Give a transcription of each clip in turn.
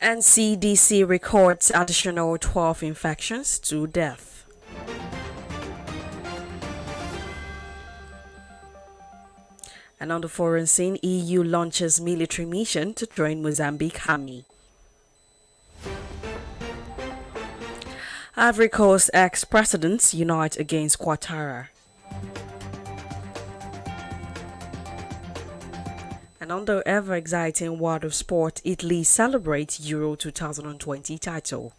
NCDC records additional 12 infections to death. And on the foreign scene, EU launches military mission to train Mozambique army. Ivory Coast ex-presidents unite against Ouattara. And on the ever-exciting world of sport, Italy celebrates Euro 2020 title.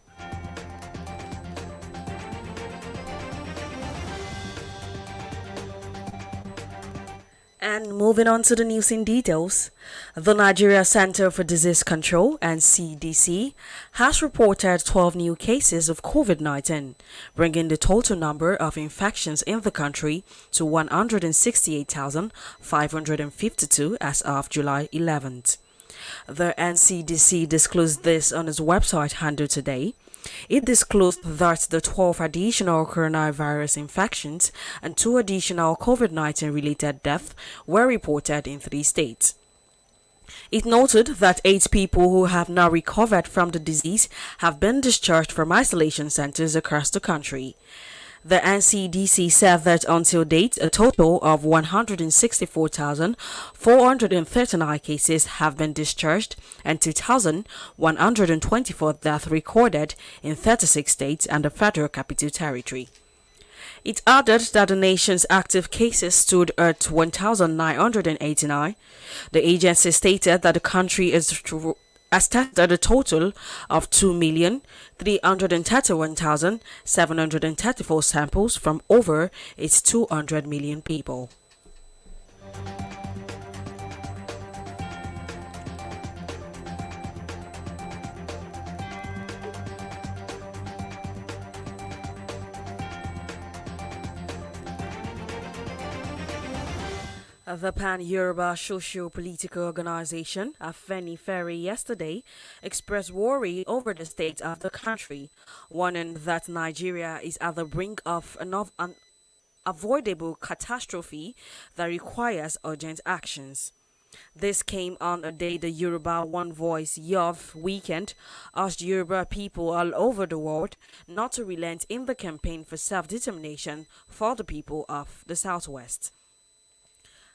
And moving on to the news in details, the Nigeria Center for Disease Control and CDC has reported 12 new cases of COVID-19, bringing the total number of infections in the country to 168,552 as of July 11th. The NCDC disclosed this on its website handle today. It disclosed that the 12 additional coronavirus infections and 2 additional COVID-19 related deaths were reported in 3 states. It noted that 8 people who have now recovered from the disease have been discharged from isolation centers across the country. The NCDC said that until date, a total of 164,439 cases have been discharged and 2,124 deaths recorded in 36 states and the Federal Capital Territory. It added that the nation's active cases stood at 1,989. The agency stated that the country has tested a total of 2,331,734 samples from over its 200 million people. The Pan-Yoruba socio-political organization, Afenifere, yesterday expressed worry over the state of the country, warning that Nigeria is at the brink of an avoidable catastrophe that requires urgent actions. This came on a day the Yoruba One Voice Youth Weekend asked Yoruba people all over the world not to relent in the campaign for self-determination for the people of the Southwest.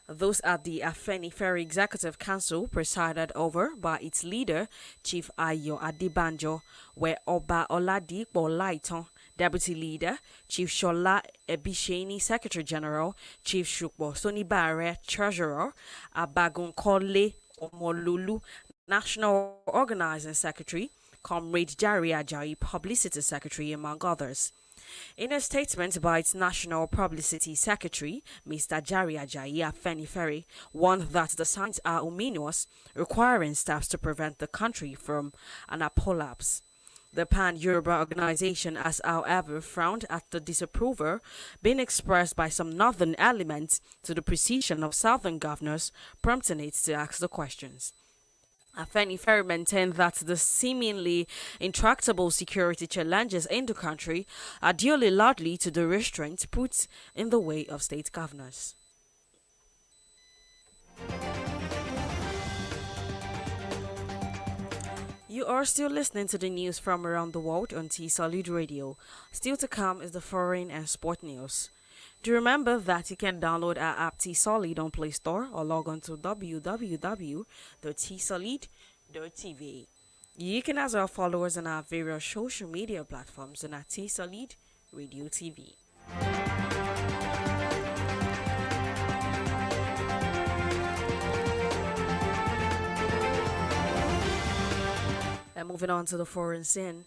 Those at the Afenifere Executive Council, presided over by its leader, Chief Ayo Adebanjo, were Oba Oladipo Laiton, Deputy Leader, Chief Shola Ebisheni, Secretary General, Chief Shukbo Sonibare, Treasurer, Abagunkole Omolulu, National Organizing Secretary, Comrade Jari Ajayi, Publicity Secretary, among others. In a statement by its National Publicity Secretary, Mr. Jari Ajayi Afenifere, warned that the signs are ominous, requiring steps to prevent the country from an collapse. The Pan-Yoruba organization has, however, frowned at the disapproval being expressed by some northern elements to the precision of southern governors, prompting it to ask the questions. Afenifere maintained that the seemingly intractable security challenges in the country are due largely to the restraints put in the way of state governors. You are still listening to the news from around the world on T-Solid Radio. Still to come is the foreign and sport news. Do remember that you can download our app T-Solid on Play Store or log on to www.tsolid.tv. You can as well follow us on our various social media platforms and at T-Solid Radio TV. And moving on to the foreign scene.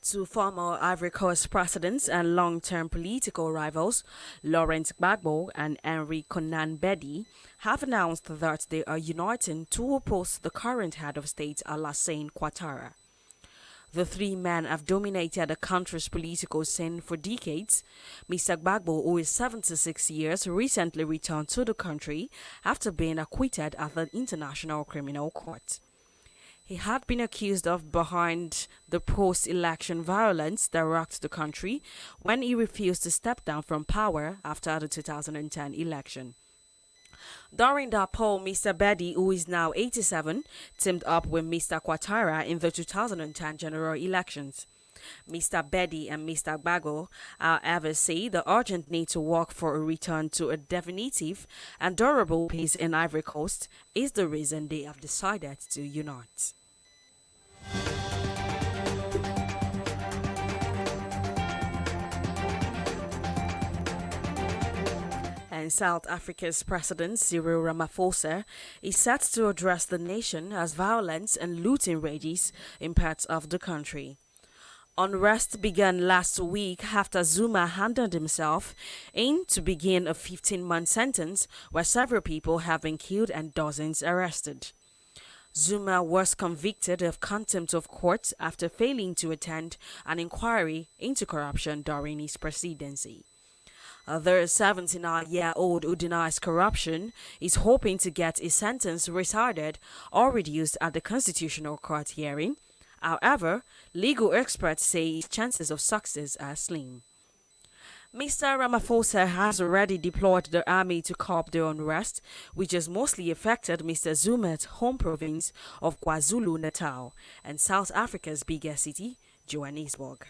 2 former Ivory Coast presidents and long-term political rivals, Laurent Gbagbo and Henri Konan Bedi, have announced that they are uniting to oppose the current head of state, Alassane Ouattara. The 3 men have dominated the country's political scene for decades. Mr. Gbagbo, who is 76 years, recently returned to the country after being acquitted at the International Criminal Court. He had been accused of behind the post-election violence that rocked the country when he refused to step down from power after the 2010 election. During that poll, Mr. Bedi, who is now 87, teamed up with Mr. Quatara in the 2010 general elections. Mr. Bedi and Mr. Bago, however, say the urgent need to work for a return to a definitive and durable peace in Ivory Coast is the reason they have decided to unite. And South Africa's President Cyril Ramaphosa is set to address the nation as violence and looting rages in parts of the country. Unrest began last week after Zuma handed himself in to begin a 15-month sentence where several people have been killed and dozens arrested. Zuma was convicted of contempt of court after failing to attend an inquiry into corruption during his presidency. The 79-year-old who denies corruption is hoping to get his sentence rescinded or reduced at the Constitutional Court hearing. However, legal experts say his chances of success are slim. Mr. Ramaphosa has already deployed the army to curb the unrest, which has mostly affected Mr. Zuma's home province of KwaZulu-Natal and South Africa's biggest city, Johannesburg.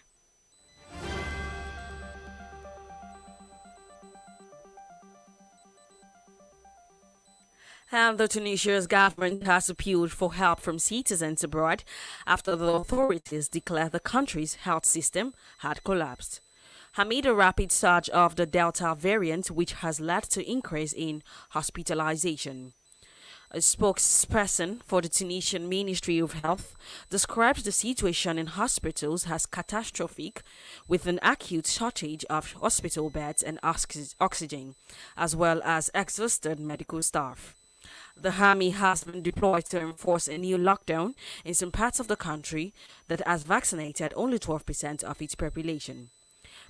And the Tunisia's government has appealed for help from citizens abroad after the authorities declared the country's health system had collapsed. Amid a rapid surge of the Delta variant, which has led to increase in hospitalization. A spokesperson for the Tunisian Ministry of Health described the situation in hospitals as catastrophic, with an acute shortage of hospital beds and oxygen, as well as exhausted medical staff. The army has been deployed to enforce a new lockdown in some parts of the country that has vaccinated only 12% of its population.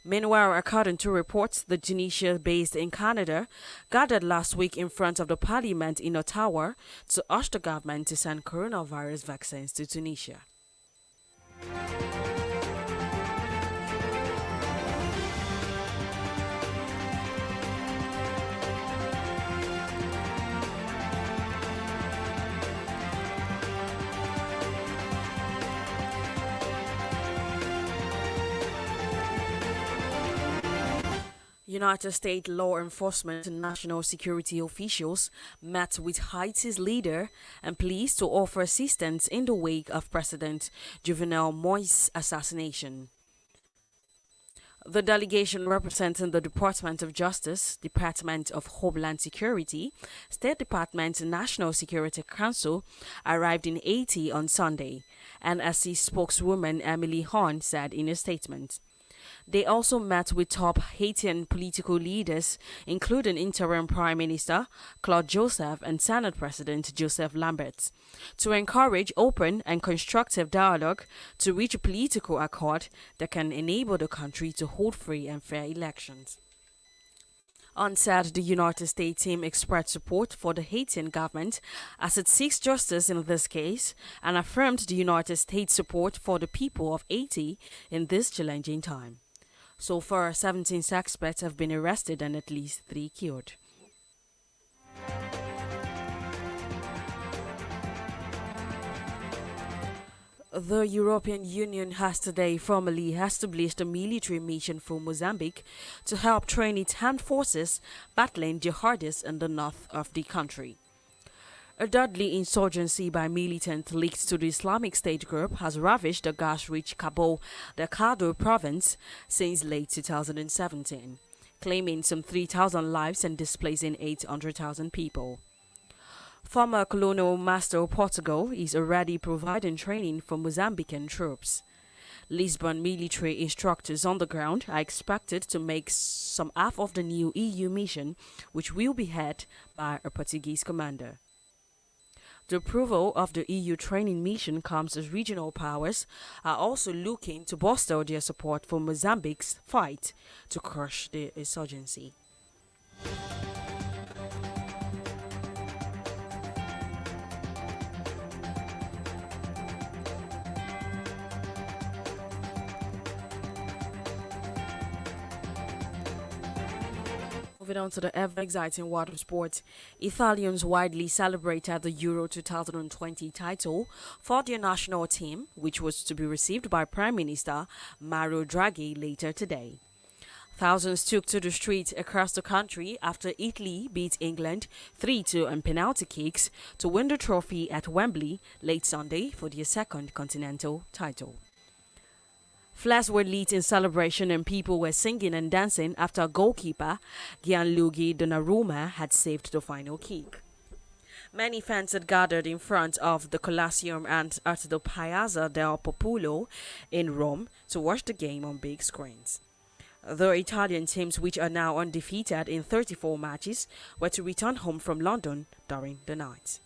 Meanwhile, according to reports, the Tunisia based in Canada gathered last week in front of the parliament in Ottawa to urge the government to send coronavirus vaccines to Tunisia. United States law enforcement and national security officials met with Haiti's leader and police to offer assistance in the wake of President Jovenel Moïse's assassination. The delegation representing the Department of Justice, Department of Homeland Security, State Department and National Security Council arrived in Haiti on Sunday, NSC spokeswoman Emily Horn said in a statement. They also met with top Haitian political leaders, including interim Prime Minister Claude Joseph and Senate President Joseph Lambert, to encourage open and constructive dialogue to reach a political accord that can enable the country to hold free and fair elections. On Saturday, the United States team expressed support for the Haitian government as it seeks justice in this case and affirmed the United States' support for the people of Haiti in this challenging time. So far, 17 suspects have been arrested and at least 3 killed. The European Union has today formally established a military mission for Mozambique to help train its armed forces battling jihadists in the north of the country. A deadly insurgency by militants linked to the Islamic State group has ravaged the gas-rich Cabo Delgado province since late 2017, claiming some 3,000 lives and displacing 800,000 people. Former colonial master of Portugal is already providing training for Mozambican troops. Lisbon military instructors on the ground are expected to make some half of the new EU mission, which will be headed by a Portuguese commander. The approval of the EU training mission comes as regional powers are also looking to bolster their support for Mozambique's fight to crush the insurgency. Moving on to the ever-exciting water sport, Italians widely celebrated the Euro 2020 title for their national team, which was to be received by Prime Minister Mario Draghi later today. Thousands took to the streets across the country after Italy beat England 3-2 on penalty kicks to win the trophy at Wembley late Sunday for their second continental title. Flags were lit in celebration and people were singing and dancing after goalkeeper Gianluigi Donnarumma had saved the final kick. Many fans had gathered in front of the Colosseum and at the Piazza del Popolo in Rome to watch the game on big screens. The Italian teams, which are now undefeated in 34 matches, were to return home from London during the night.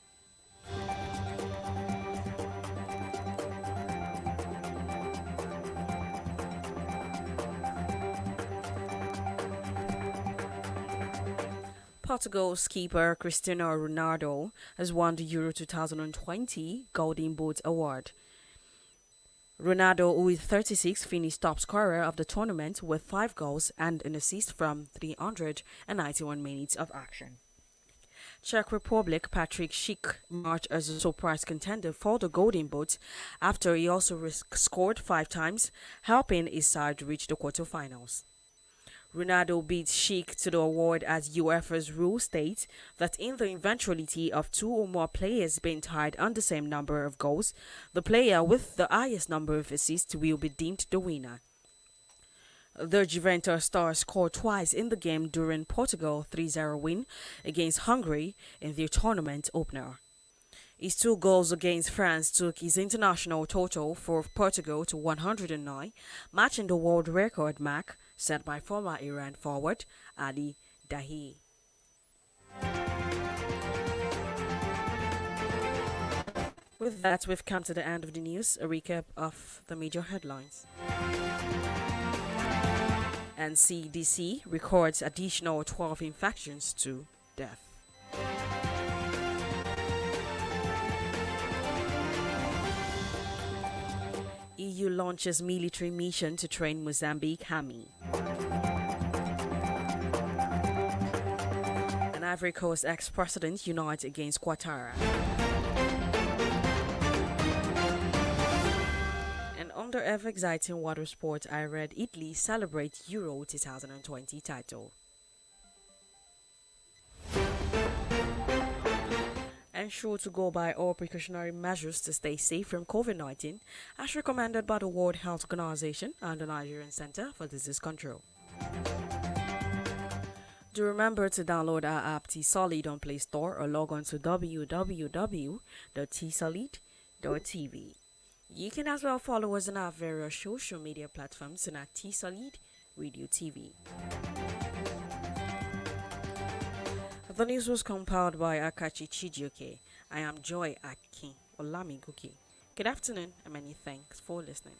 Portugal's keeper Cristiano Ronaldo has won the Euro 2020 Golden Boot Award. Ronaldo, who is 36, finished top scorer of the tournament with 5 goals and an assist from 391 minutes of action. Czech Republic Patrick Schick emerged as a surprise contender for the Golden Boot after he also scored 5 times, helping his side reach the quarterfinals. Ronaldo beat Schick to the award as UEFA's rule states that in the eventuality of 2 or more players being tied on the same number of goals, the player with the highest number of assists will be deemed the winner. The Juventus star scored twice in the game during Portugal's 3-0 win against Hungary in their tournament opener. His 2 goals against France took his international total for Portugal to 109, matching the world record mark set by former Iran forward Ali Dahi. With that, we've come to the end of the news. A recap of the major headlines. NCDC records additional 12 infections to death. EU launches military mission to train Mozambique army. And Ivory Coast ex-president unites against Ouattara. And on the ever-exciting water sport, I read Italy celebrate Euro 2020 title. Ensure to go by all precautionary measures to stay safe from COVID-19 as recommended by the World Health Organization and the Nigerian Center for Disease Control. Do remember to download our app T-Solid on Play Store or log on to www.tsolid.tv. You can as well follow us on our various social media platforms and at T-Solid Radio TV. The news was compiled by Akachi Chijioke. I am Joy Aki Olamigoke. Good afternoon and many thanks for listening.